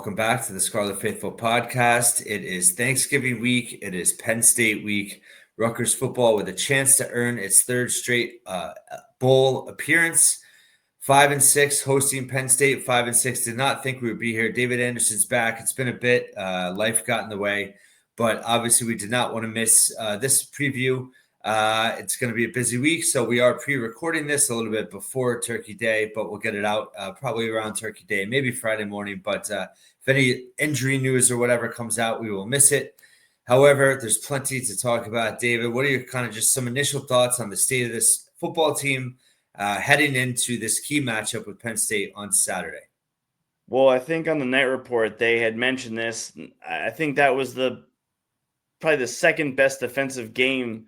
Welcome back to the Scarlet Faithful podcast. It is Thanksgiving week. It is Penn State week. Rutgers football with a chance to earn its third straight bowl appearance. 5-6 hosting Penn State. 5-6. Did not think we would be here. David Anderson's back. It's been a bit. Life got in the way, but obviously we did not want to miss this preview. It's going to be a busy week, so we are pre-recording this a little bit before Turkey Day, but we'll get it out probably around Turkey Day, maybe Friday morning. But if any injury news or whatever comes out, we will miss it. However, there's plenty to talk about. David, what are your kind of just some initial thoughts on the state of this football team heading into this key matchup with Penn State on Saturday? Well, I think on the night report they had mentioned this. I think that was probably the second best defensive game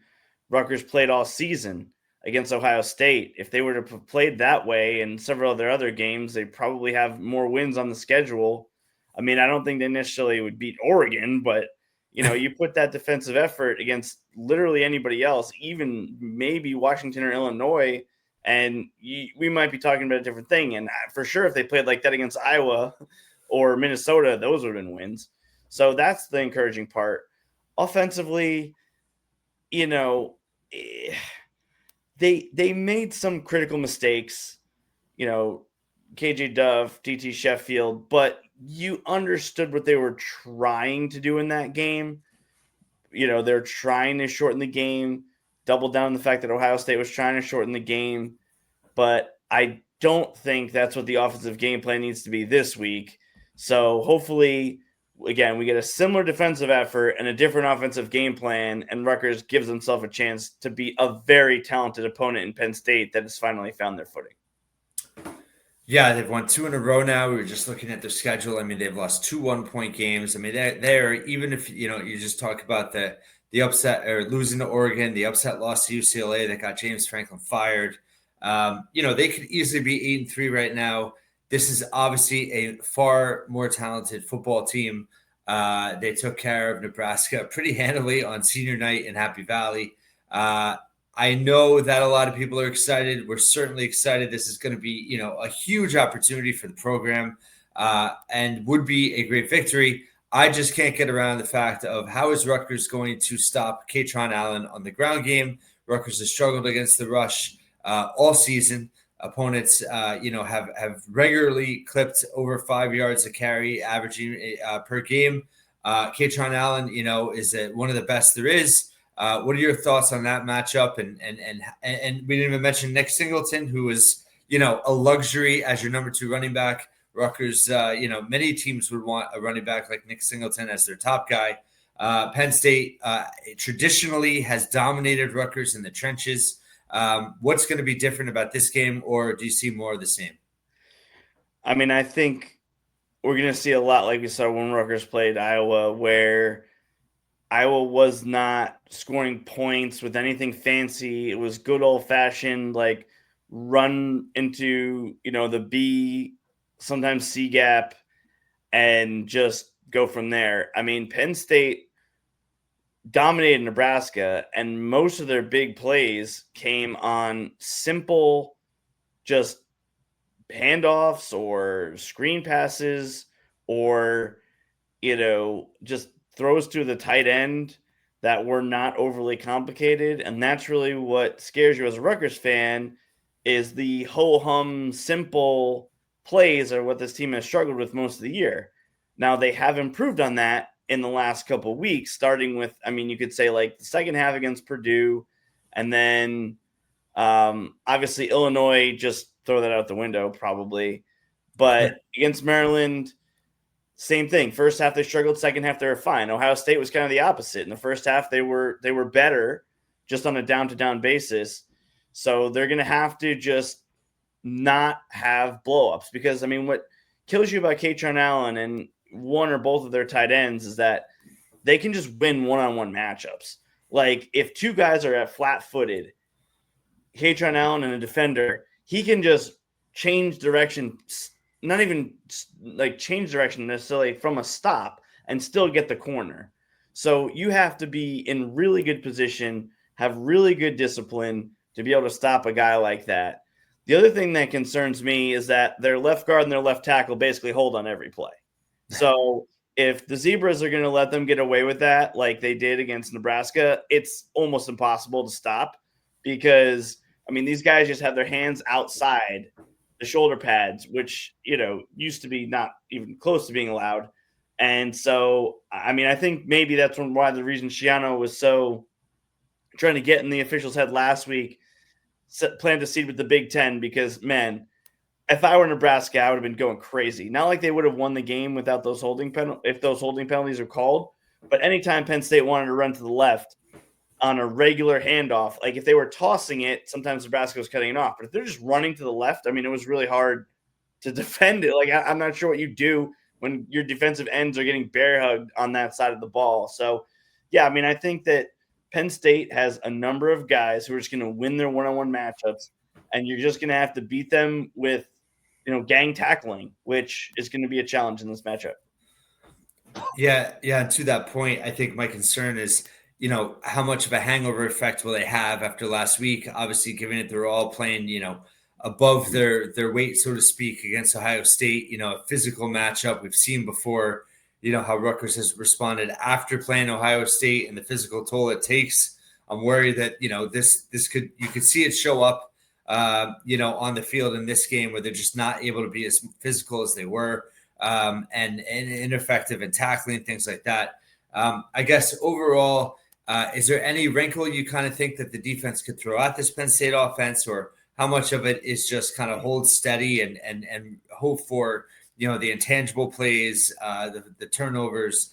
Rutgers played all season against Ohio State. If they were to have played that way in several of their other games, they probably have more wins on the schedule. I mean, I don't think they necessarily would beat Oregon, but you put that defensive effort against literally anybody else, even maybe Washington or Illinois, and we might be talking about a different thing. And for sure, if they played like that against Iowa or Minnesota, those would have been wins. So that's the encouraging part. Offensively, they made some critical mistakes, KJ Dove, TT Sheffield, but you understood what they were trying to do in that game. They're trying to shorten the game, double down on the fact that Ohio State was trying to shorten the game, but I don't think that's what the offensive game plan needs to be this week. So hopefully, again, we get a similar defensive effort and a different offensive game plan, and Rutgers gives themselves a chance to beat a very talented opponent in Penn State that has finally found their footing. Yeah, they've won 2 in a row now. We were just looking at their schedule. I mean, they've lost 2 1-point games. I mean, they're even if, you just talk about the upset or losing to Oregon, the upset loss to UCLA that got James Franklin fired. They could easily be 8-3 right now. This is obviously a far more talented football team. They took care of Nebraska pretty handily on senior night in Happy Valley. I know that a lot of people are excited. We're certainly excited. This is going to be, a huge opportunity for the program and would be a great victory. I just can't get around the fact of how is Rutgers going to stop Kaytron Allen on the ground game. Rutgers has struggled against the rush all season. Opponents, have regularly clipped over 5 yards a carry, averaging per game. Kaytron Allen, is one of the best there is. What are your thoughts on that matchup? And we didn't even mention Nick Singleton, who is, a luxury as your number 2 running back. Rutgers, many teams would want a running back like Nick Singleton as their top guy. Penn State traditionally has dominated Rutgers in the trenches. What's going to be different about this game, or do you see more of the same? I mean, I think we're going to see a lot like we saw when Rutgers played Iowa, where Iowa was not scoring points with anything fancy. It was good old-fashioned, like, run into, the B, sometimes C gap, and just go from there. I mean, Penn State dominated Nebraska, and most of their big plays came on simple, just handoffs or screen passes or, just throws to the tight end that were not overly complicated. And that's really what scares you as a Rutgers fan, is the ho-hum simple plays are what this team has struggled with most of the year. Now they have improved on that in the last couple of weeks, starting with, you could say like the second half against Purdue, and then obviously Illinois, just throw that out the window probably. But against Maryland, same thing. First half they struggled, second half they were fine. Ohio State was kind of the opposite. In the first half they were better, just on a down-to-down basis. So they're going to have to just not have blow-ups, because, what kills you about Kaytron Allen and one or both of their tight ends is that they can just win one-on-one matchups. Like, if 2 guys are at flat-footed, Kaytron Allen and a defender, he can just change direction, not even like change direction necessarily from a stop, and still get the corner. So you have to be in really good position, have really good discipline to be able to stop a guy like that. The other thing that concerns me is that their left guard and their left tackle basically hold on every play. So if the Zebras are going to let them get away with that, like they did against Nebraska, it's almost impossible to stop because, I mean, these guys just have their hands outside the shoulder pads, which, used to be not even close to being allowed. And so, I mean, I think maybe that's why the reason Shiano was so trying to get in the officials' head last week, planned to seed with the Big Ten, because, man, if I were Nebraska, I would have been going crazy. Not like they would have won the game without those holding if those holding penalties are called, but anytime Penn State wanted to run to the left on a regular handoff, like if they were tossing it, sometimes Nebraska was cutting it off. But if they're just running to the left, I mean, it was really hard to defend it. Like, I'm not sure what you do when your defensive ends are getting bear hugged on that side of the ball. So, yeah, I mean, I think that Penn State has a number of guys who are just going to win their one-on-one matchups, and you're just going to have to beat them with, gang tackling, which is going to be a challenge in this matchup. Yeah. And to that point, I think my concern is, how much of a hangover effect will they have after last week? Obviously, given that they're all playing, above their weight, so to speak, against Ohio State, a physical matchup we've seen before, how Rutgers has responded after playing Ohio State and the physical toll it takes. I'm worried that, you could see it show up, on the field in this game where they're just not able to be as physical as they were, and ineffective in tackling, things like that. I guess overall, is there any wrinkle you kind of think that the defense could throw at this Penn State offense, or how much of it is just kind of hold steady and hope for, the intangible plays, the turnovers,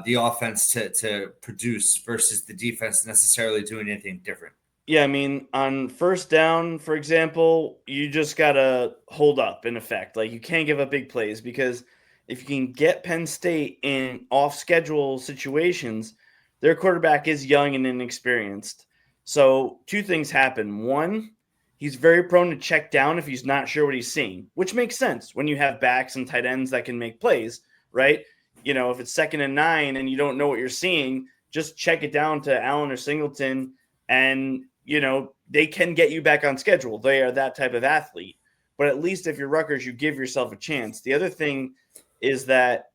the offense to produce versus the defense necessarily doing anything different? Yeah, I mean, on first down, for example, you just got to hold up in effect. Like, you can't give up big plays, because if you can get Penn State in off-schedule situations, their quarterback is young and inexperienced. So two things happen. One, he's very prone to check down if he's not sure what he's seeing, which makes sense when you have backs and tight ends that can make plays, right? If it's 2nd and 9 and you don't know what you're seeing, just check it down to Allen or Singleton, and they can get you back on schedule. They are that type of athlete. But at least if you're Rutgers, you give yourself a chance. The other thing is that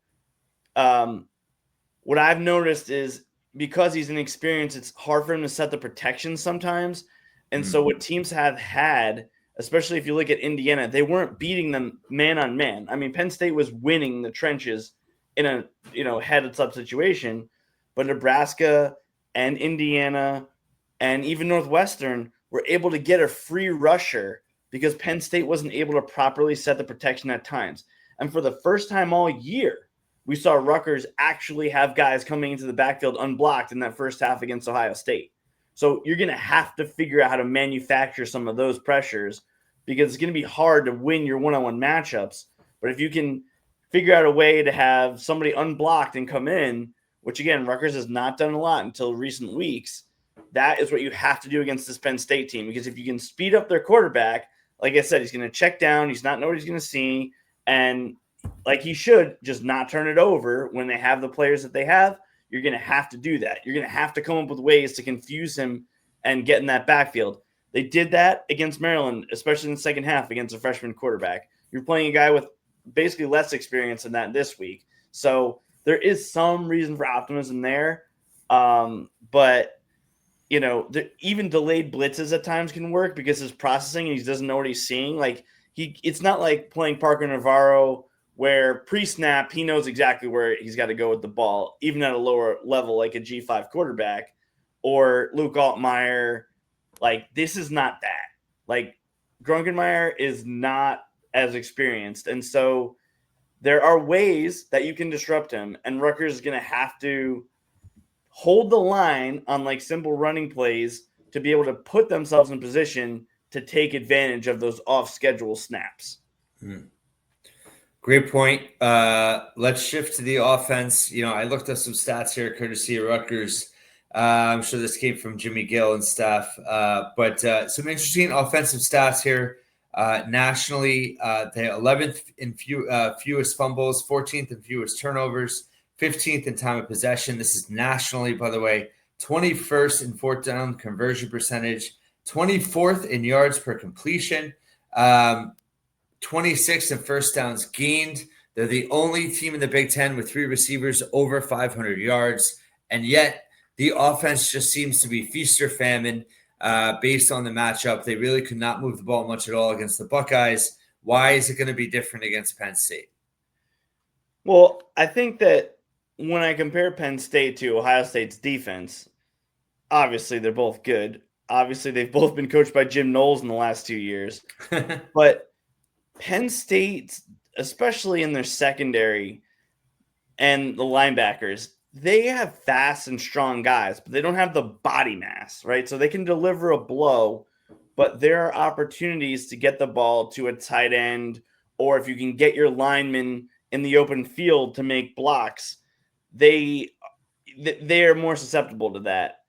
what I've noticed is, because he's inexperienced, it's hard for him to set the protection sometimes. And so what teams have had, especially if you look at Indiana, they weren't beating them man on man. I mean, Penn State was winning the trenches in a heads-up situation, but Nebraska and Indiana and even Northwestern were able to get a free rusher because Penn State wasn't able to properly set the protection at times. And for the first time all year, we saw Rutgers actually have guys coming into the backfield unblocked in that first half against Ohio State. So you're going to have to figure out how to manufacture some of those pressures, because it's going to be hard to win your one-on-one matchups. But if you can figure out a way to have somebody unblocked and come in, which, again, Rutgers has not done a lot until recent weeks, that is what you have to do against this Penn State team. Because if you can speed up their quarterback, like I said, he's going to check down. He's not know what he's going to see. And like he should, just not turn it over when they have the players that they have. You're going to have to do that. You're going to have to come up with ways to confuse him and get in that backfield. They did that against Maryland, especially in the second half against a freshman quarterback. You're playing a guy with basically less experience than that this week. So there is some reason for optimism there. But even delayed blitzes at times can work because his processing, and he doesn't know what he's seeing. Like, it's not like playing Parker Navarro, where pre-snap he knows exactly where he's got to go with the ball, even at a lower level like a G5 quarterback, or Luke Altmaier. Like, this is not that. Like, Grunkenmeyer is not as experienced, and so there are ways that you can disrupt him, and Rutgers is going to have to hold the line on like simple running plays to be able to put themselves in position to take advantage of those off-schedule snaps. Great point. Let's shift to the offense. I looked up some stats here, courtesy of Rutgers. I'm sure this came from Jimmy Gill and staff, but some interesting offensive stats here. Nationally, the 11th in fewest fumbles, 14th in fewest turnovers, 15th in time of possession. This is nationally, by the way. 21st in fourth down conversion percentage, 24th in yards per completion, 26th in first downs gained. They're the only team in the Big Ten with 3 receivers over 500 yards. And yet the offense just seems to be feast or famine based on the matchup. They really could not move the ball much at all against the Buckeyes. Why is it going to be different against Penn State? Well, I think that when I compare Penn State to Ohio State's defense, obviously they're both good. Obviously, they've both been coached by Jim Knowles in the last 2 years. But Penn State, especially in their secondary and the linebackers, they have fast and strong guys, but they don't have the body mass, right? So they can deliver a blow, but there are opportunities to get the ball to a tight end, or if you can get your linemen in the open field to make blocks, they are more susceptible to that.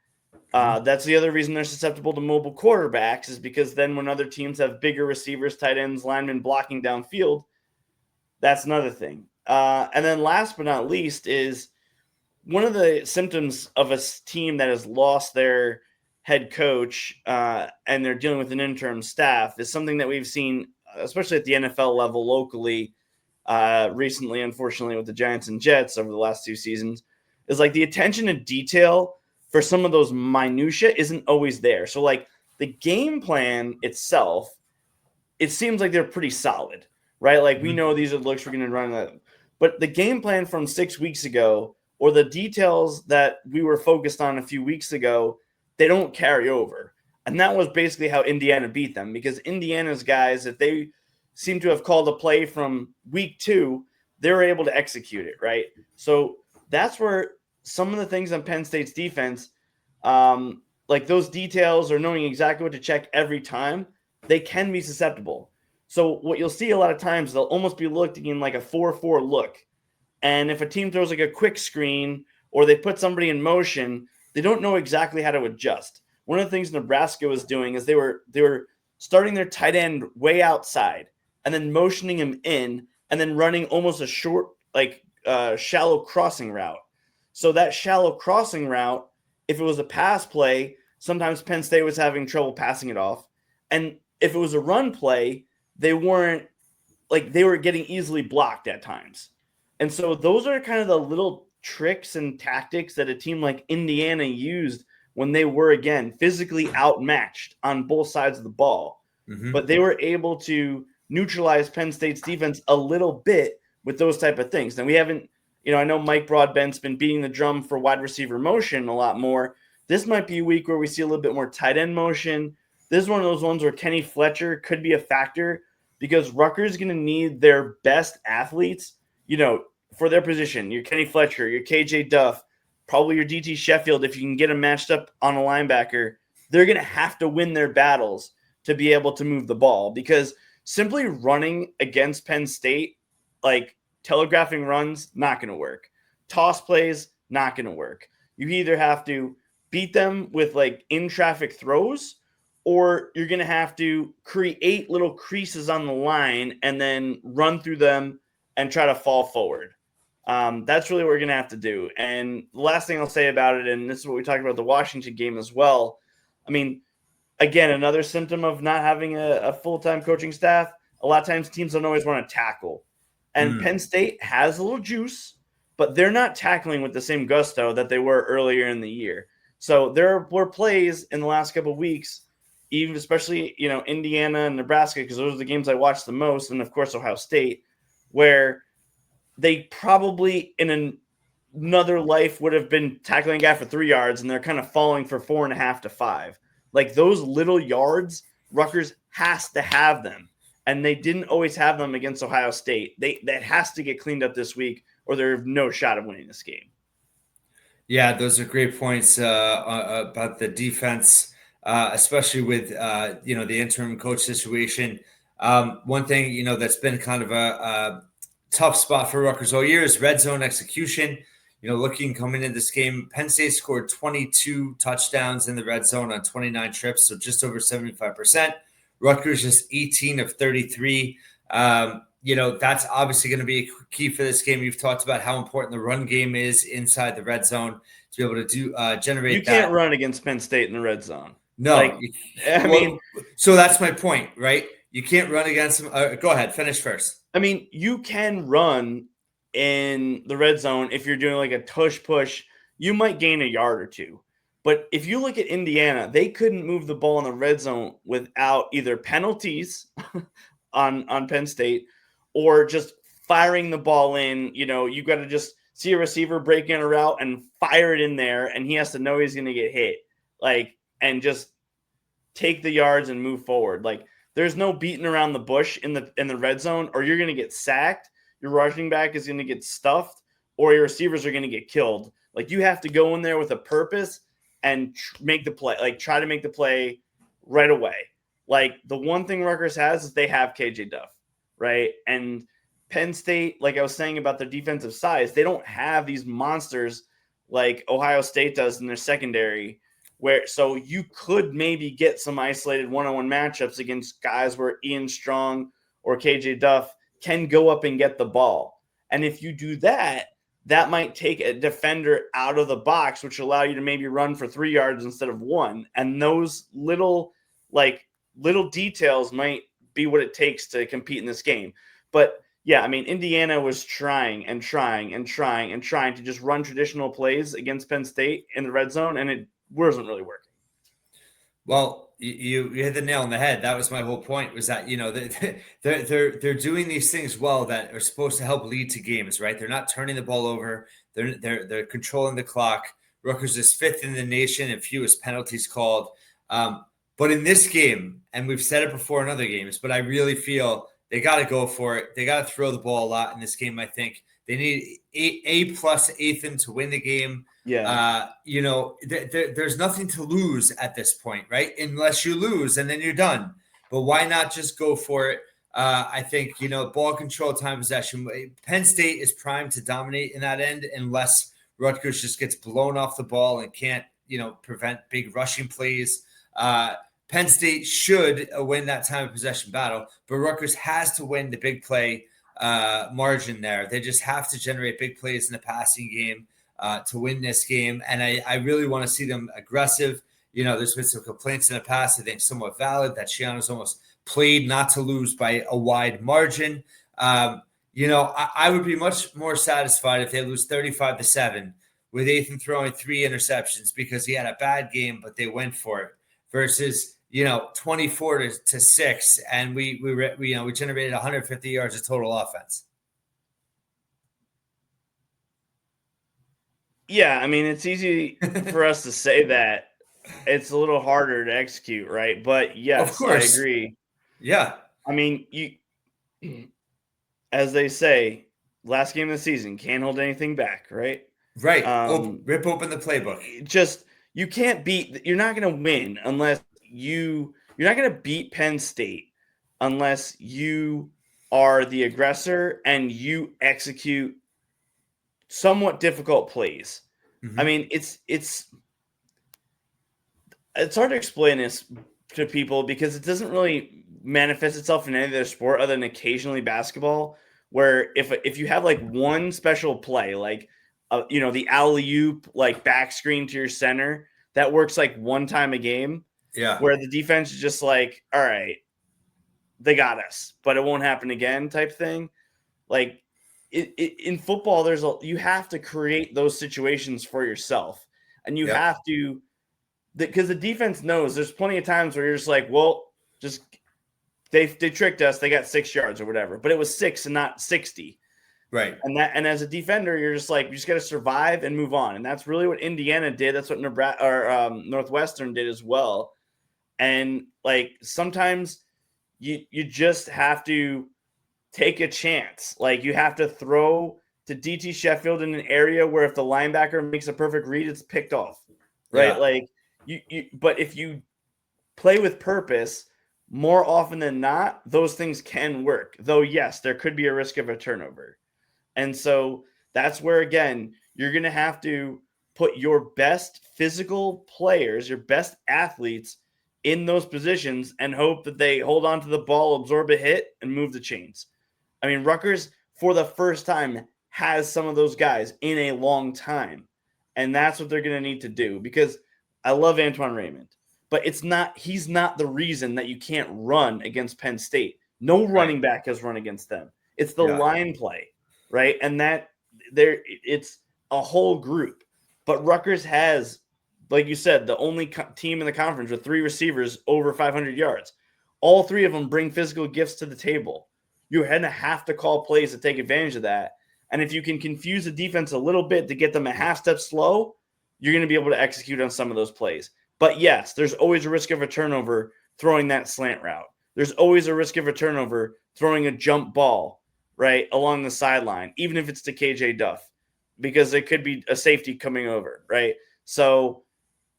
That's the other reason they're susceptible to mobile quarterbacks, is because then when other teams have bigger receivers, tight ends, linemen blocking downfield, that's another thing. And then last but not least is one of the symptoms of a team that has lost their head coach and they're dealing with an interim staff is something that we've seen, especially at the NFL level locally recently, unfortunately, with the Giants and Jets over the last 2 seasons, is like the attention to detail for some of those minutia isn't always there. So like the game plan itself, it seems like they're pretty solid, right? Like we know these are looks we're going to run that. But the game plan from 6 weeks ago, or the details that we were focused on a few weeks ago, they don't carry over. And that was basically how Indiana beat them, because Indiana's guys, if they seem to have called a play from week 2, they were able to execute it, right? So that's where some of the things on Penn State's defense, like those details or knowing exactly what to check every time, they can be susceptible. So what you'll see a lot of times, they'll almost be looking in like a 4-4 look. And if a team throws like a quick screen or they put somebody in motion, they don't know exactly how to adjust. One of the things Nebraska was doing is they were starting their tight end way outside and then motioning him in and then running almost a short, like shallow crossing route. So that shallow crossing route, if it was a pass play, sometimes Penn State was having trouble passing it off. And if it was a run play, they were getting easily blocked at times. And so those are kind of the little tricks and tactics that a team like Indiana used when they were, again, physically outmatched on both sides of the ball. Mm-hmm. But they were able to neutralize Penn State's defense a little bit with those type of things. Now, we haven't, I know Mike Broadbent's been beating the drum for wide receiver motion a lot more. This might be a week where we see a little bit more tight end motion. This is one of those ones where Kenny Fletcher could be a factor, because Rutgers is going to need their best athletes, for their position. Your Kenny Fletcher, your KJ Duff, probably your DT Sheffield, if you can get them matched up on a linebacker, they're going to have to win their battles to be able to move the ball, because simply running against Penn State, like telegraphing runs, not going to work. Toss plays, not going to work. You either have to beat them with like in-traffic throws, or you're going to have to create little creases on the line and then run through them and try to fall forward. That's really what we're going to have to do. And the last thing I'll say about it, and this is what we talked about the Washington game as well. I mean, again, another symptom of not having a full-time coaching staff, a lot of times teams don't always want to tackle. And Penn State has a little juice, but they're not tackling with the same gusto that they were earlier in the year. So there were plays in the last couple of weeks, even especially, Indiana and Nebraska, because those are the games I watched the most, and of course Ohio State, where they probably in another life would have been tackling a guy for 3 yards, and they're kind of falling for 4.5 to 5. Like those little yards, Rutgers has to have them, and they didn't always have them against Ohio State. That has to get cleaned up this week, or there's no shot of winning this game. Yeah, those are great points about the defense, especially with the interim coach situation. One thing that's been kind of a tough spot for Rutgers all year is red zone execution. Looking coming into this game, Penn State scored 22 touchdowns in the red zone on 29 trips, so just over 75%. Rutgers just 18 of 33. That's obviously going to be a key for this game. You've talked about how important the run game is inside the red zone to be able to generate. You can't run against Penn State in the red zone. No, so that's my point, right? You can't run against them. Go ahead, finish first. I mean, you can run in the red zone if you're doing like a tush push. You might gain a yard or two. But if you look at Indiana, they couldn't move the ball in the red zone without either penalties on Penn State or just firing the ball in. You got to just see a receiver break in a route and fire it in there, and he has to know he's going to get hit, and just take the yards and move forward. There's no beating around the bush in the red zone, or you're going to get sacked. Your rushing back is going to get stuffed, or your receivers are going to get killed. You have to go in there with a purpose and make the play. Try to make the play right away. The one thing Rutgers has is they have KJ Duff, right? And Penn State, like I was saying about their defensive size, they don't have these monsters like Ohio State does in their secondary. So you could maybe get some isolated one-on-one matchups against guys where Ian Strong or KJ Duff can go up and get the ball. And if you do that, that might take a defender out of the box, which allow you to maybe run for 3 yards instead of 1. And those little details might be what it takes to compete in this game. But yeah, I mean, Indiana was trying to just run traditional plays against Penn State in the red zone, and it wasn't really working. Well, you hit the nail on the head. That was my whole point, was that, they're doing these things well that are supposed to help lead to games, right? They're not turning the ball over. They're controlling the clock. Rutgers is 5th in the nation and fewest penalties called. But in this game, and we've said it before in other games, but I really feel they got to go for it. They got to throw the ball a lot in this game. I think they need A+ Athan to win the game. Yeah. There's nothing to lose at this point, right? Unless you lose and then you're done. But why not just go for it? I think, ball control, time possession. Penn State is primed to dominate in that end unless Rutgers just gets blown off the ball and can't, prevent big rushing plays. Penn State should win that time of possession battle, but Rutgers has to win the big play margin there. They just have to generate big plays in the passing game to win this game. And I really want to see them aggressive. There's been some complaints in the past, I think somewhat valid, that Shiano's almost played not to lose by a wide margin. I would be much more satisfied if they lose 35-7 with Athan throwing 3 interceptions because he had a bad game, but they went for it, versus 24-6, and we generated 150 yards of total offense. Yeah, I mean, it's easy for us to say that. It's a little harder to execute, right? But yes, of course. I agree. Yeah. I mean, as they say, last game of the season, can't hold anything back, right? Right. Rip open the playbook. You can't beat. You're not going to win unless you're not going to beat Penn State unless you are the aggressor and you execute somewhat difficult plays. Mm-hmm. I mean, it's hard to explain this to people because it doesn't really manifest itself in any other sport other than occasionally basketball, where if you have one special play, the alley-oop, back screen to your center, that works one time a game. Yeah. Where the defense is just all right, they got us, but it won't happen again type thing. In football, you have to create those situations for yourself, and you have to, because the defense knows there's plenty of times where you're just they tricked us. They got 6 yards or whatever, but it was 6 and not 60. Right. And as a defender, you're just you just got to survive and move on. And that's really what Indiana did. That's what Nebraska or Northwestern did as well. And sometimes you just have to take a chance. You have to throw to DT Sheffield in an area where if the linebacker makes a perfect read, it's picked off. Right. Yeah. But if you play with purpose, more often than not, those things can work. Though, yes, there could be a risk of a turnover. And so that's where, again, you're going to have to put your best physical players, your best athletes in those positions and hope that they hold on to the ball, absorb a hit, and move the chains. I mean, Rutgers, for the first time, has some of those guys in a long time. And that's what they're going to need to do, because I love Antoine Raymond, but he's not the reason that you can't run against Penn State. No running back has run against them. It's the line play, right? And that it's a whole group. But Rutgers has, like you said, the only team in the conference with 3 receivers over 500 yards. All 3 of them bring physical gifts to the table. You're going to have to call plays to take advantage of that. And if you can confuse the defense a little bit to get them a half step slow, you're going to be able to execute on some of those plays. But yes, there's always a risk of a turnover throwing that slant route. There's always a risk of a turnover throwing a jump ball, right, along the sideline, even if it's to KJ Duff, because it could be a safety coming over, right? So,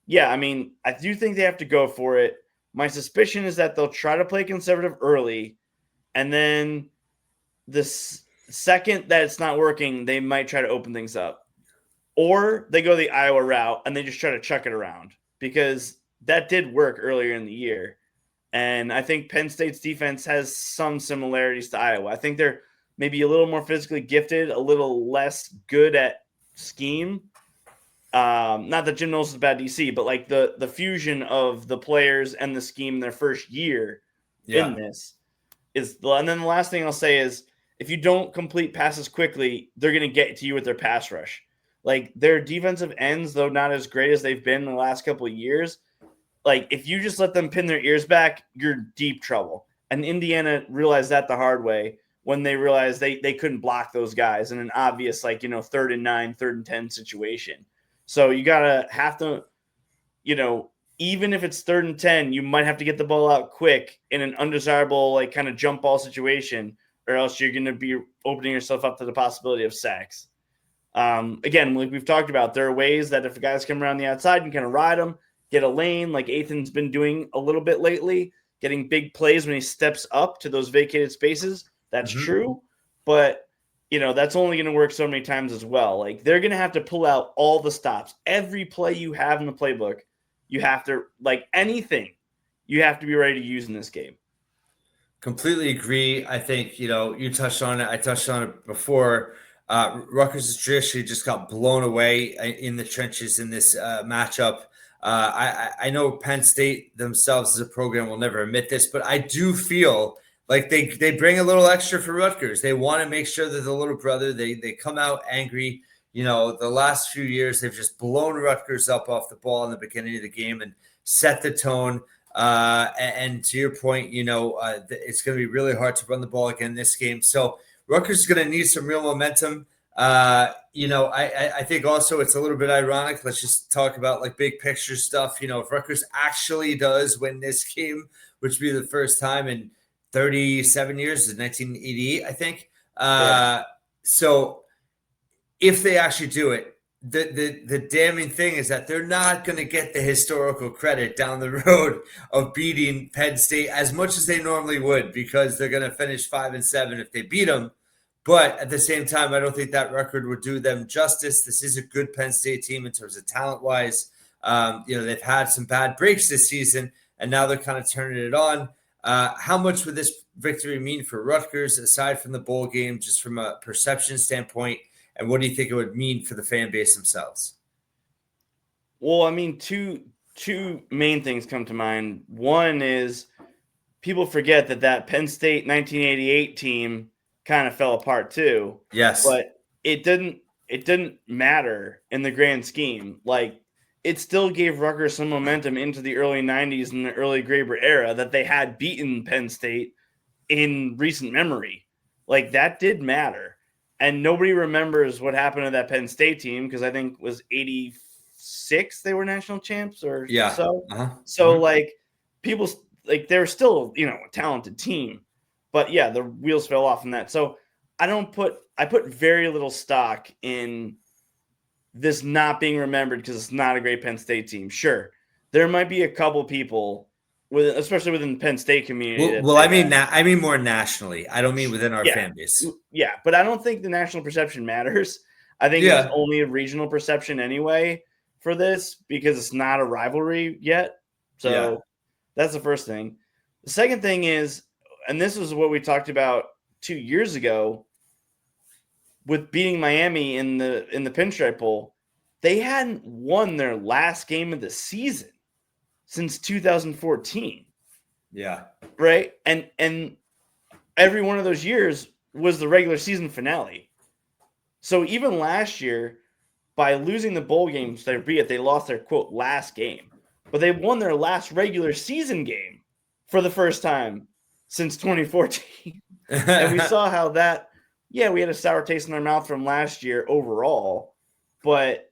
yeah, I mean, I do think they have to go for it. My suspicion is that they'll try to play conservative early, and then the second that it's not working, they might try to open things up. Or they go the Iowa route and they just try to chuck it around, because that did work earlier in the year. And I think Penn State's defense has some similarities to Iowa. I think they're maybe a little more physically gifted, a little less good at scheme. Not that Jim Knowles is a bad DC, but like the fusion of the players and the scheme in their first year in this is. And then the last thing I'll say is, if you don't complete passes quickly, they're going to get to you with their pass rush. Like, their defensive ends, though not as great as they've been in the last couple of years, like, if you just let them pin their ears back, you're deep trouble. And Indiana realized that the hard way when they realized they couldn't block those guys in an obvious, 3rd and 9, 3rd and 10 situation. So you have to, even if it's 3rd and 10, you might have to get the ball out quick in an undesirable, kind of jump ball situation, or else you're going to be opening yourself up to the possibility of sacks. Again, like we've talked about, there are ways that if the guys come around the outside, you can kind of ride them, get a lane, like Ethan's been doing a little bit lately, getting big plays when he steps up to those vacated spaces. That's true. But, that's only going to work so many times as well. Like, they're going to have to pull out all the stops. Every play you have in the playbook, you have to, anything, you have to be ready to use in this game. Completely agree. I think, you touched on it. I touched on it before. Rutgers has traditionally just got blown away in the trenches in this matchup. I know Penn State themselves as a program will never admit this, but I do feel like they bring a little extra for Rutgers. They want to make sure that the little brother, they come out angry. The last few years, they've just blown Rutgers up off the ball in the beginning of the game and set the tone. And to your point, it's going to be really hard to run the ball again this game. So Rutgers is going to need some real momentum. I think also it's a little bit ironic. Let's just talk about big picture stuff. If Rutgers actually does win this game, which would be the first time in 37 years, in 1988, I think. So if they actually do it, the damning thing is that they're not going to get the historical credit down the road of beating Penn State as much as they normally would, because they're going to finish 5-7 if they beat them. But at the same time, I don't think that record would do them justice. This is a good Penn State team in terms of talent-wise. They've had some bad breaks this season, and now they're kind of turning it on. How much would this victory mean for Rutgers, aside from the bowl game, just from a perception standpoint? And what do you think it would mean for the fan base themselves? Well, I mean, two main things come to mind. One is people forget that Penn State 1988 team kind of fell apart too. Yes. But it didn't matter in the grand scheme. It still gave Rutgers some momentum into the early 90s and the early Graber era that they had beaten Penn State in recent memory. That did matter. And nobody remembers what happened to that Penn State team, because I think it was 86 they were national champs or so. Uh-huh. So people they were still, a talented team. But yeah, the wheels fell off in that. So I put very little stock in this not being remembered because it's not a great Penn State team. Sure, there might be a couple people, especially within the Penn State community. Well, I mean more nationally. I don't mean within our fan base. Yeah, but I don't think the national perception matters. I think it's only a regional perception anyway for this, because it's not a rivalry yet. So that's the first thing. The second thing is, and this is what we talked about 2 years ago with beating Miami in the Pinstripe Bowl, they hadn't won their last game of the season since 2014. Yeah. Right? And every one of those years was the regular season finale. So even last year, by losing the bowl games, they lost their quote last game, but they won their last regular season game for the first time since 2014. And we saw how that, yeah, we had a sour taste in our mouth from last year overall, but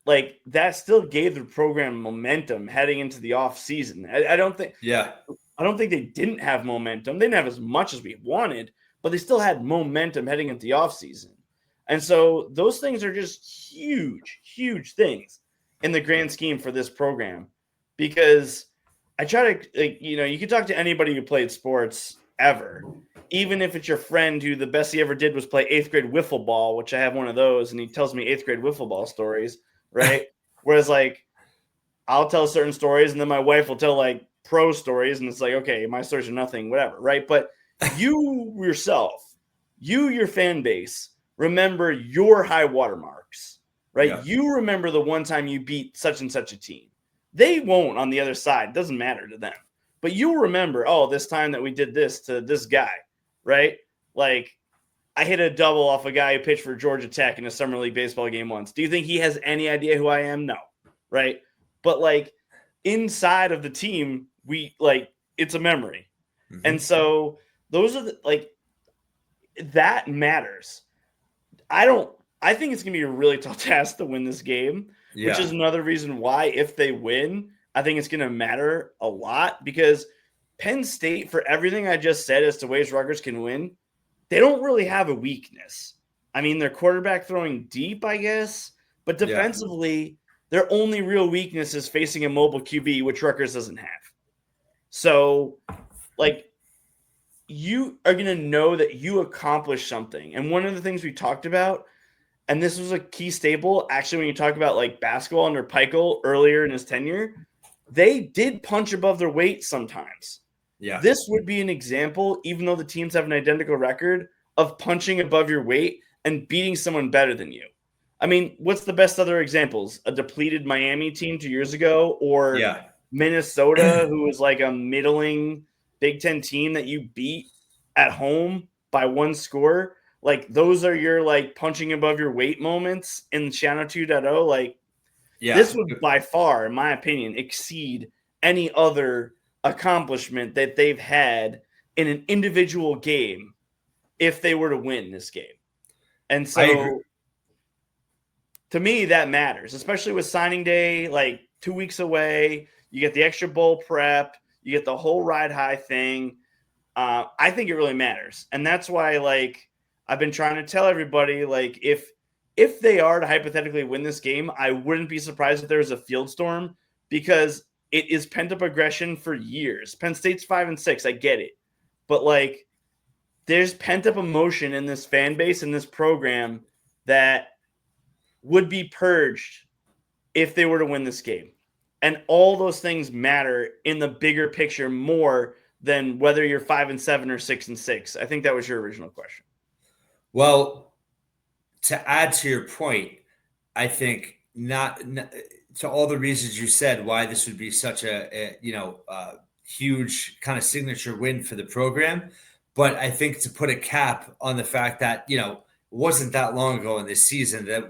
like that still gave the program momentum heading into the off season. I don't think they didn't have momentum. They didn't have as much as we wanted, but they still had momentum heading into the off season. And so those things are just huge, huge things in the grand scheme for this program, because I try to, like, you can talk to anybody who played sports ever, even if it's your friend who the best he ever did was play 8th grade wiffle ball, which I have one of those, and he tells me 8th grade wiffle ball stories, right? Whereas like I'll tell certain stories and then my wife will tell like pro stories, and it's like, okay, my stories are nothing, whatever, right? But you yourself, your fan base, remember your high watermarks, right? Yeah. You remember the one time you beat such and such a team. They won't on the other side. It doesn't matter to them. But you'll remember, oh, this time that we did this to this guy, right? Like I hit a double off a guy who pitched for Georgia Tech in a summer league baseball game once. Do you think he has any idea who I am? No, right? But like inside of the team, it's a memory. Mm-hmm. And so those are that matters. I think it's going to be a really tough task to win this game, which is another reason why if they win, I think it's going to matter a lot, because Penn State, for everything I just said as to ways Rutgers can win, they don't really have a weakness. I mean, their quarterback throwing deep, I guess, but defensively, their only real weakness is facing a mobile QB, which Rutgers doesn't have. So, like, you are going to know that you accomplished something. And one of the things we talked about, and this was a key staple, actually, when you talk about like basketball under Peichel earlier in his tenure, they did punch above their weight sometimes. Yeah. This would be an example, even though the teams have an identical record, of punching above your weight and beating someone better than you. I mean, what's the best other examples? A depleted Miami team 2 years ago, or Minnesota, who was like a middling Big Ten team that you beat at home by one score. Like, those are your like punching above your weight moments in Shano 2.0. Like, this would by far, in my opinion, exceed any other accomplishment that they've had in an individual game if they were to win this game. And so to me, that matters, especially with signing day, like 2 weeks away. You get the extra bowl prep, you get the whole ride high thing. I think it really matters. And that's why, like, I've been trying to tell everybody, like, if they are to hypothetically win this game, I wouldn't be surprised if there was a field storm, because it is pent-up aggression for years. Penn State's 5-6. I get it. But, like, there's pent-up emotion in this fan base and this program that would be purged if they were to win this game. And all those things matter in the bigger picture more than whether you're 5-7 or 6-6. I think that was your original question. Well, to add to your point, I think not to all the reasons you said why this would be such a huge kind of signature win for the program. But I think to put a cap on the fact that, it wasn't that long ago in this season that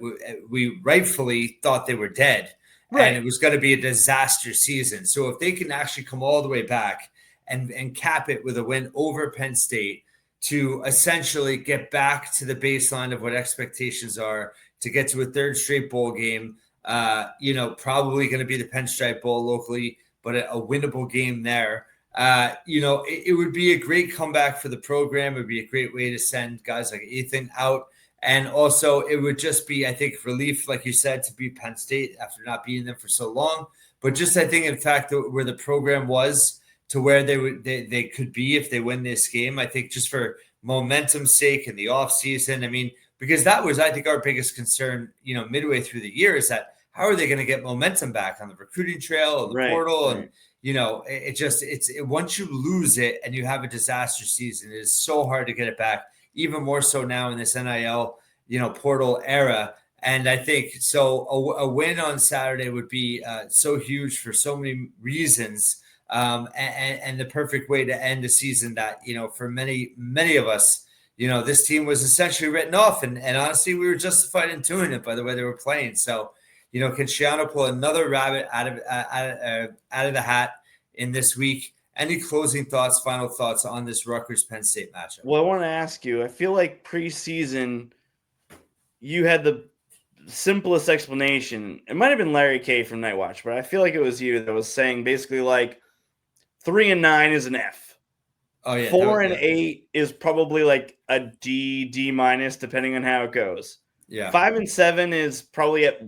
we rightfully thought they were dead. Right. And it was going to be a disaster season. So if they can actually come all the way back and cap it with a win over Penn State to essentially get back to the baseline of what expectations are, to get to a third straight bowl game, probably going to be the Pinstripe Bowl locally, but a winnable game there. It would be a great comeback for the program. It would be a great way to send guys like Ethan out. And also it would just be, I think, relief, like you said, to beat Penn State after not beating them for so long. But just, I think, in fact, where the program was to where they could be if they win this game, I think just for momentum's sake in the offseason, I mean, because that was, I think, our biggest concern, midway through the year, is that how are they going to get momentum back on the recruiting trail or the portal? Right. And, once you lose it and you have a disaster season, it is so hard to get it back, even more so now in this NIL, portal era. And I think so a win on Saturday would be so huge for so many reasons, and the perfect way to end a season that, for many, many of us, this team was essentially written off. And honestly, we were justified in doing it by the way they were playing. So, can Shiano pull another rabbit out of the hat in this week? Any closing thoughts, final thoughts on this Rutgers Penn State matchup? Well, I want to ask you, I feel like preseason, you had the simplest explanation. It might have been Larry K from Night Watch, but I feel like it was you that was saying basically like 3-9 is an F. Oh yeah, 4-8 is probably like a D minus, depending on how it goes. Yeah, 5-7 is probably at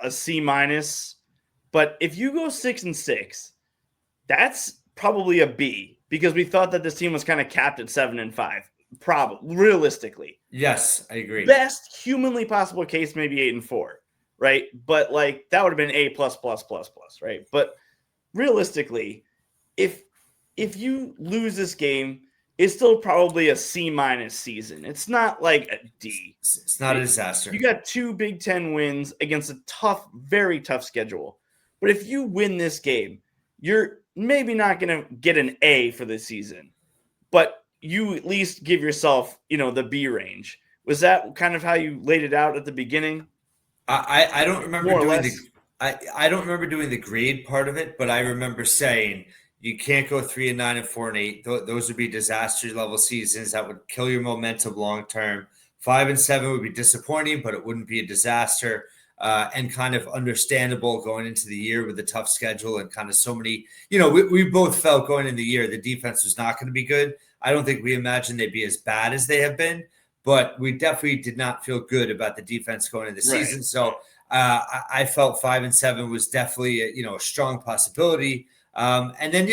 a C minus. But if you go 6-6, that's probably a B, because we thought that this team was kind of capped at 7-5. Probably, realistically. Yes, I agree. Best humanly possible case, maybe 8-4, right? But like that would have been A+++++, right? But realistically, if you lose this game, it's still probably a C minus season. It's not like a D. It's not a disaster. You got 2 Big Ten wins against a tough, very tough schedule. But if you win this game, you're maybe not going to get an A for the season, but you at least give yourself, the B range. Was that kind of how you laid it out at the beginning? I don't remember doing I don't remember doing the grade part of it, but I remember saying you can't go 3-9 and 4-8. Those would be disaster level seasons that would kill your momentum long term. 5-7 would be disappointing, but it wouldn't be a disaster. And kind of understandable going into the year with a tough schedule and kind of so many, we both felt going into the year the defense was not going to be good. I don't think we imagined they'd be as bad as they have been, but we definitely did not feel good about the defense going into the season. So I felt 5-7 was definitely a strong possibility. And then,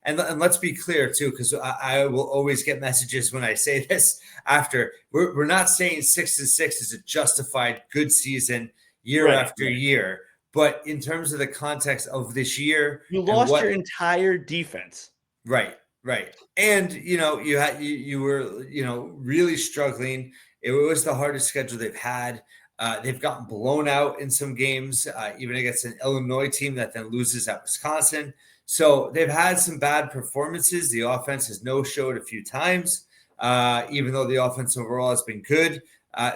and let's be clear too, because I will always get messages when I say this after. We're not saying 6-6 is a justified good season year after year, but in terms of the context of this year, you lost your entire defense. Right. And you were really struggling. It was the hardest schedule they've had. They've gotten blown out in some games, even against an Illinois team that then loses at Wisconsin. So they've had some bad performances. The offense has no-showed a few times, even though the offense overall has been good.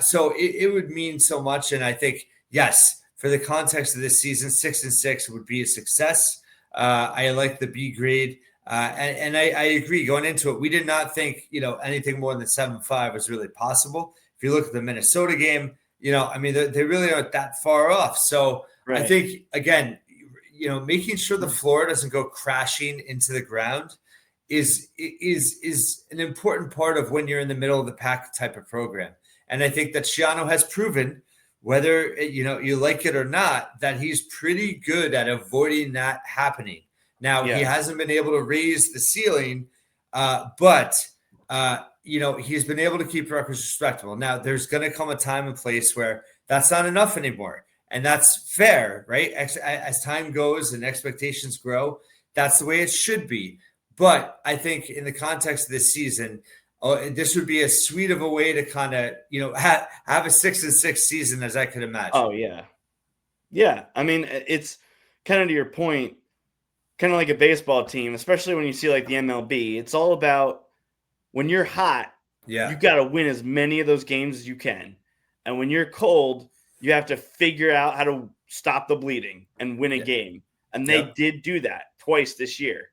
So it would mean so much. And I think, yes, for the context of this season, 6-6 would be a success. I like the B grade. And I agree. Going into it, we did not think, anything more than 7-5 was really possible. If you look at the Minnesota game, they really aren't that far off. So I think, again, making sure the floor doesn't go crashing into the ground is an important part of when you're in the middle of the pack type of program. And I think that Shiano has proven, whether you like it or not, that he's pretty good at avoiding that happening. Now, He hasn't been able to raise the ceiling, but he's been able to keep Rutgers respectable. Now, there's going to come a time and place where that's not enough anymore. And that's fair, right? As time goes and expectations grow, that's the way it should be. But I think in the context of this season, this would be as sweet of a way to kind of, have a 6-6 season as I could imagine. Oh, yeah. Yeah. I mean, it's kind of to your point, kind of like a baseball team, especially when you see like the MLB. It's all about when you're hot, you got to win as many of those games as you can. And when you're cold, you have to figure out how to stop the bleeding and win a game. And they did do that twice this year.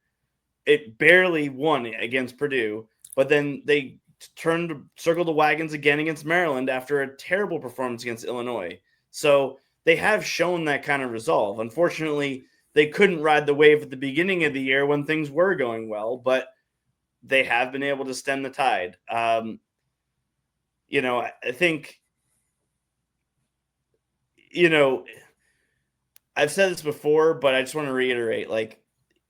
It barely won against Purdue, but then they circled the wagons again against Maryland after a terrible performance against Illinois. So they have shown that kind of resolve. Unfortunately, they couldn't ride the wave at the beginning of the year when things were going well, but they have been able to stem the tide. I think, I've said this before, but I just want to reiterate,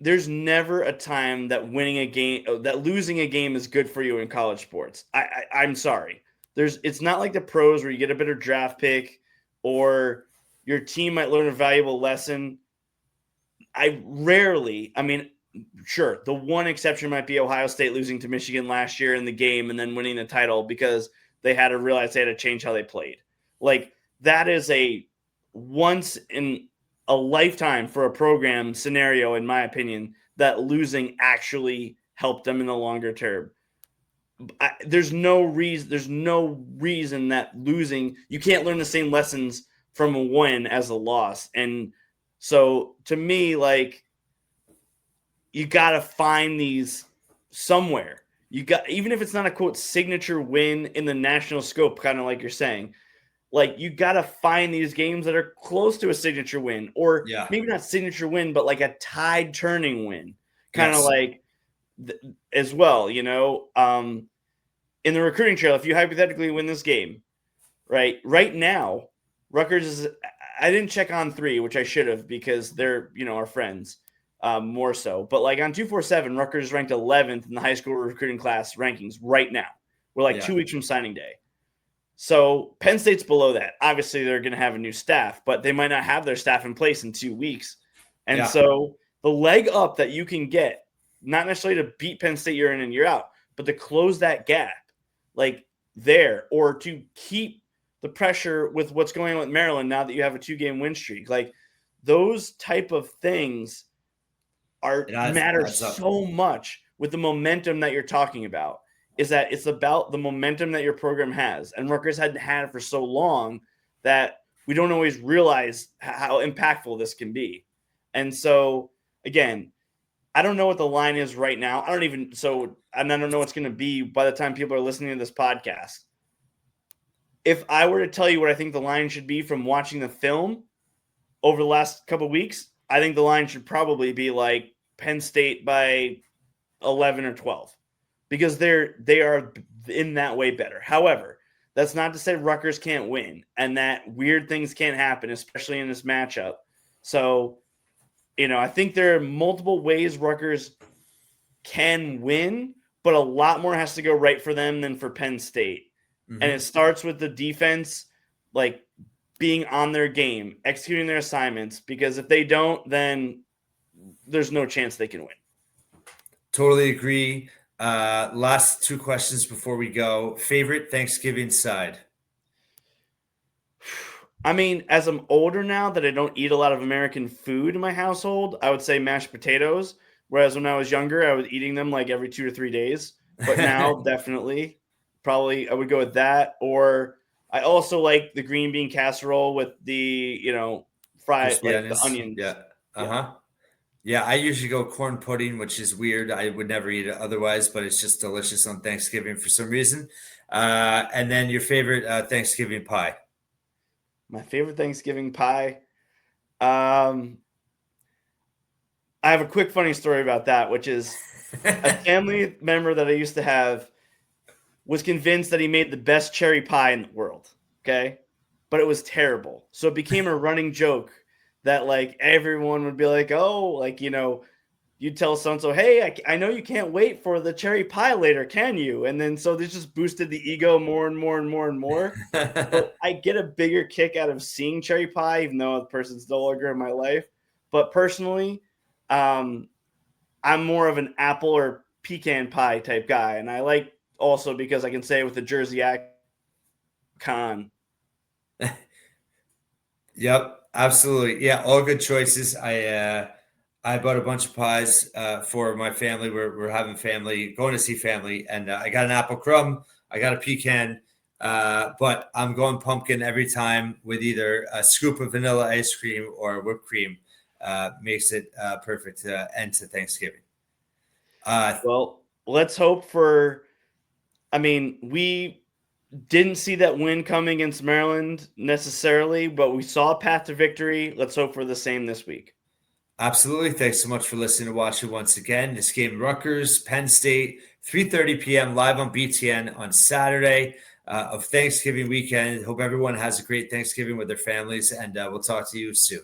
there's never a time that losing a game is good for you in college sports. I'm sorry. It's not like the pros where you get a better draft pick or your team might learn a valuable lesson. Sure, the one exception might be Ohio State losing to Michigan last year in the game and then winning the title because they had to realize they had to change how they played. That is a once in a lifetime for a program scenario, in my opinion, that losing actually helped them in the longer term. there's no reason that losing, you can't learn the same lessons from a win as a loss. And so to me, like, you got to find these somewhere. You got, even if it's not a quote signature win in the national scope, kind of like you're saying, like, you got to find these games that are close to a signature win, or maybe not signature win, but like a tide turning win, kind of like as well, you know. In the recruiting trail, if you hypothetically win this game, right now, Rutgers is, I didn't check on 3, which I should have, because they're, you know, our friends, more so. But like on 247, Rutgers is ranked 11th in the high school recruiting class rankings right now. We're like 2 weeks from signing day. So Penn State's below that. Obviously, they're going to have a new staff, but they might not have their staff in place in 2 weeks. And so the leg up that you can get, not necessarily to beat Penn State year in and year out, but to close that gap, like there, or to keep the pressure with what's going on with Maryland now that you have a 2-game win streak. Like, those type of things matter so much with the momentum that you're talking about. Is that it's about the momentum that your program has. And Rutgers hadn't had it for so long that we don't always realize how impactful this can be. And so, again, I don't know what the line is right now. And I don't know what's going to be by the time people are listening to this podcast. If I were to tell you what I think the line should be from watching the film over the last couple of weeks, I think the line should probably be like Penn State by 11 or 12. Because they are in that way better. However, that's not to say Rutgers can't win and that weird things can't happen, especially in this matchup. So, you know, I think there are multiple ways Rutgers can win, but a lot more has to go right for them than for Penn State. Mm-hmm. And it starts with the defense, like, being on their game, executing their assignments, because if they don't, then there's no chance they can win. Totally agree. Last 2 questions before we go. Favorite Thanksgiving side? I mean, as I'm older now that I don't eat a lot of American food in my household, I would say mashed potatoes. Whereas when I was younger, I was eating them like every 2 to 3 days. But now, definitely, probably I would go with that. Or I also like the green bean casserole with the, you know, fried, like the onions. Yeah. Yeah, I usually go corn pudding, which is weird. I would never eat it otherwise, but it's just delicious on Thanksgiving for some reason. And then your favorite Thanksgiving pie? My favorite Thanksgiving pie? I have a quick funny story about that, which is a family member that I used to have was convinced that he made the best cherry pie in the world, okay? But it was terrible. So it became a running joke that, like, everyone would be like, oh, like, you know, you'd tell so-and-so, hey, I know you can't wait for the cherry pie later, can you? And then so this just boosted the ego more and more and more and more. So I get a bigger kick out of seeing cherry pie, even though the person's no longer in my life. But personally, I'm more of an apple or pecan pie type guy. And I like also because I can say it with the Jersey accent. Yep. Absolutely. Yeah, all good choices. I bought a bunch of pies for my family. We're having family, going to see family, and I got an apple crumb, I got a pecan, but I'm going pumpkin every time with either a scoop of vanilla ice cream or whipped cream. Makes it perfect end to Thanksgiving. Well, let's hope for. I mean, we didn't see that win coming against Maryland necessarily, but we saw a path to victory. Let's hope for the same this week. Absolutely. Thanks so much for listening to watch it once again. This game, Rutgers, Penn State, 3:30 p.m. live on BTN on Saturday of Thanksgiving weekend. Hope everyone has a great Thanksgiving with their families, and we'll talk to you soon.